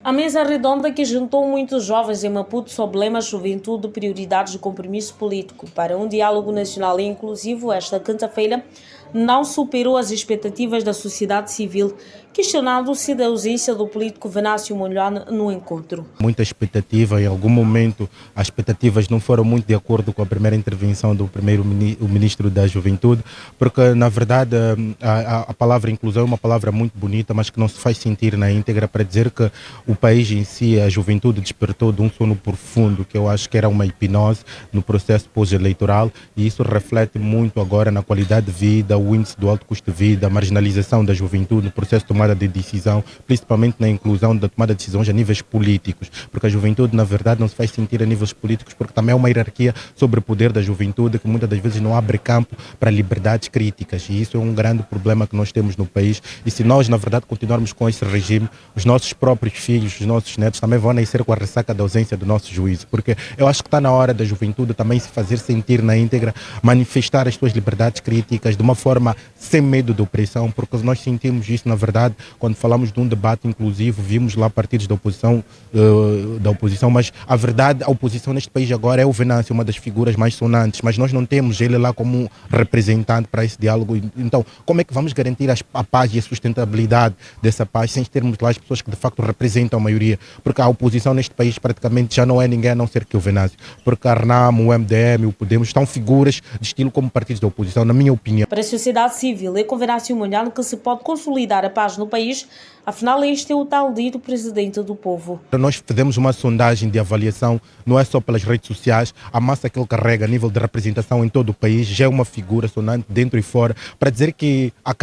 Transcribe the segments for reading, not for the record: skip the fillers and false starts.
A mesa redonda que juntou muitos jovens em Maputo sob lema Juventude, Prioridades e Compromisso Político para um diálogo nacional e inclusivo esta quinta-feira não superou as expectativas da sociedade civil, questionando-se da ausência do político Venâncio Mondlane no encontro. Muita expectativa, em algum momento as expectativas não foram muito de acordo com a primeira intervenção do ministro da Juventude, porque na verdade a palavra inclusão é uma palavra muito bonita, mas que não se faz sentir na íntegra, para dizer que o país em si, a juventude despertou de um sono profundo, que eu acho que era uma hipnose no processo pós-eleitoral, e isso reflete muito agora na qualidade de vida, o índice do alto custo de vida, a marginalização da juventude no processo de tomada de decisão, principalmente na inclusão da tomada de decisões a níveis políticos, porque a juventude na verdade não se faz sentir a níveis políticos, porque também é uma hierarquia sobre o poder da juventude que muitas das vezes não abre campo para liberdades críticas, e isso é um grande problema que nós temos no país. E se nós na verdade continuarmos com esse regime, os nossos próprios filhos, os nossos netos também vão nascer com a ressaca da ausência do nosso juízo, porque eu acho que está na hora da juventude também se fazer sentir na íntegra, manifestar as suas liberdades críticas de uma forma sem medo de opressão, porque nós sentimos isso na verdade quando falamos de um debate inclusivo. Vimos lá partidos da oposição, mas a verdade, a oposição neste país agora é o Venâncio, uma das figuras mais sonantes, mas nós não temos ele lá como um representante para esse diálogo. Então, como é que vamos garantir a paz e a sustentabilidade dessa paz sem termos lá as pessoas que de facto representam a maioria? Porque a oposição neste país praticamente já não é ninguém a não ser que o Venâncio, porque a RNAM, o MDM, o Podemos estão figuras de estilo como partidos da oposição, na minha opinião. Para a sociedade civil, é com Venâncio Mondlane que se pode consolidar a paz no país, afinal este é o tal dito presidente do povo. Nós fizemos uma sondagem de avaliação, não é só pelas redes sociais, a massa que ele carrega a nível de representação em todo o país já é uma figura sonante dentro e fora, para dizer que o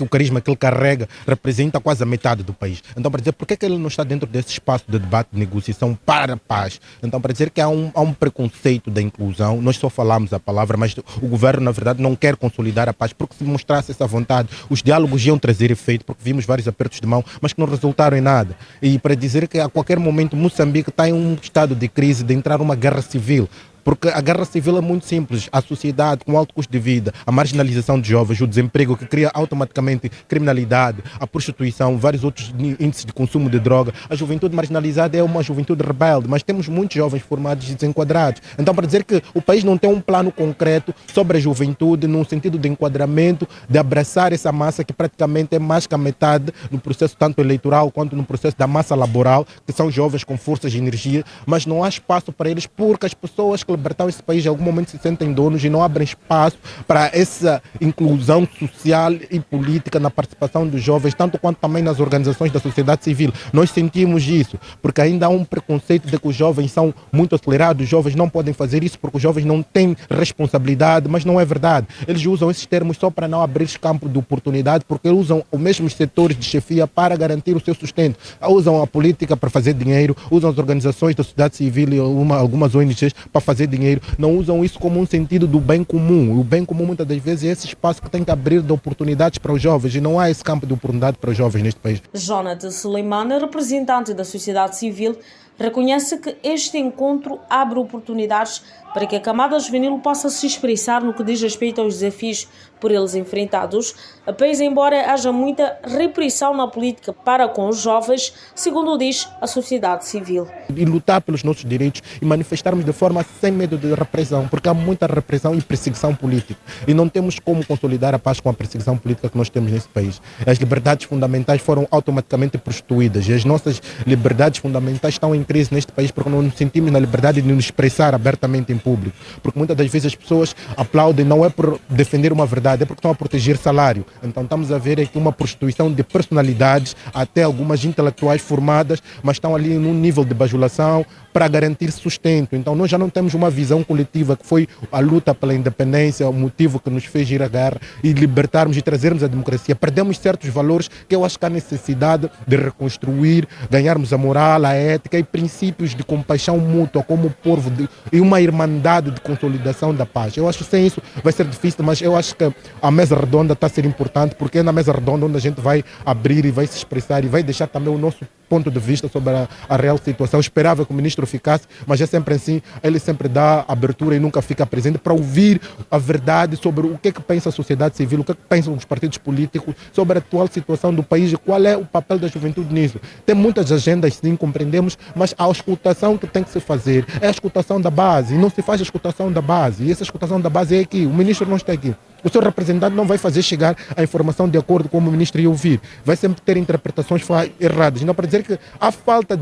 carisma que ele carrega representa quase a metade do país. Então, para dizer por que ele não está dentro desse espaço de debate, de negociação para a paz? Então, para dizer que há um preconceito da inclusão, nós só falamos a palavra, mas o governo na verdade não quer consolidar a paz, porque se mostrasse essa vontade, os diálogos iam trazer efeito, porque vimos vários apertos de mão, mas que não resultaram em nada. E para dizer que a qualquer momento Moçambique está em um estado de crise, de entrar numa guerra civil. Porque a guerra civil é muito simples, a sociedade com alto custo de vida, a marginalização de jovens, o desemprego que cria automaticamente criminalidade, a prostituição, vários outros índices de consumo de droga. A juventude marginalizada é uma juventude rebelde, mas temos muitos jovens formados e desenquadrados. Então, para dizer que o país não tem um plano concreto sobre a juventude, no sentido de enquadramento, de abraçar essa massa que praticamente é mais que a metade no processo tanto eleitoral quanto no processo da massa laboral, que são jovens com forças e energia, mas não há espaço para eles, porque as pessoas que libertaram esse país em algum momento se sentem donos e não abrem espaço para essa inclusão social e política na participação dos jovens, tanto quanto também nas organizações da sociedade civil. Nós sentimos isso, porque ainda há um preconceito de que os jovens são muito acelerados, os jovens não podem fazer isso porque os jovens não têm responsabilidade, mas não é verdade. Eles usam esses termos só para não abrir campo de oportunidade, porque usam os mesmos setores de chefia para garantir o seu sustento. Usam a política para fazer dinheiro, usam as organizações da sociedade civil e algumas ONGs para fazer dinheiro, não usam isso como um sentido do bem comum. O bem comum muitas das vezes é esse espaço que tem que abrir de oportunidades para os jovens, e não há esse campo de oportunidade para os jovens neste país. Jonathan Suleimana, representante da sociedade civil, reconhece que este encontro abre oportunidades para que a camada juvenil possa se expressar no que diz respeito aos desafios por eles enfrentados, pese embora haja muita repressão na política para com os jovens, segundo diz a sociedade civil. E lutar pelos nossos direitos e manifestarmos de forma sem medo de repressão, porque há muita repressão e perseguição política, e não temos como consolidar a paz com a perseguição política que nós temos nesse país. As liberdades fundamentais foram automaticamente prostituídas, e as nossas liberdades fundamentais estão em crise neste país porque não nos sentimos na liberdade de nos expressar abertamente em público, porque muitas das vezes as pessoas aplaudem não é por defender uma verdade, é porque estão a proteger salário. Então estamos a ver aqui uma prostituição de personalidades, até algumas intelectuais formadas, mas estão ali num nível de bajulação para garantir sustento. Então nós já não temos uma visão coletiva que foi a luta pela independência, o motivo que nos fez ir à guerra e libertarmos e trazermos a democracia. Perdemos certos valores que eu acho que há necessidade de reconstruir, ganharmos a moral, a ética e princípios de compaixão mútua como povo e uma irmandade de consolidação da paz. Eu acho que sem isso vai ser difícil, mas eu acho que a mesa redonda está a ser importante, porque é na mesa redonda onde a gente vai abrir e vai se expressar e vai deixar também o nosso ponto de vista sobre a real situação. Eu esperava que o ministro ficasse, mas é sempre assim, ele sempre dá abertura e nunca fica presente para ouvir a verdade sobre o que é que pensa a sociedade civil, o que é que pensam os partidos políticos sobre a atual situação do país e qual é o papel da juventude nisso. Tem muitas agendas, sim, compreendemos, mas a escutação que tem que se fazer é a escutação da base, e não se faz a escutação da base, e essa escutação da base é aqui, o ministro não está aqui. O seu representante não vai fazer chegar a informação de acordo com o ministro ia ouvir. Vai sempre ter interpretações erradas. Não para dizer que há falta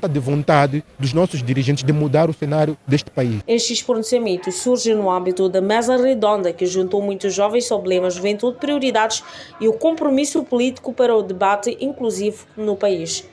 de vontade dos nossos dirigentes de mudar o cenário deste país. Estes pronunciamentos surgem no âmbito da mesa redonda que juntou muitos jovens sobre lema Juventude, Prioridades e o compromisso político para o debate inclusivo no país.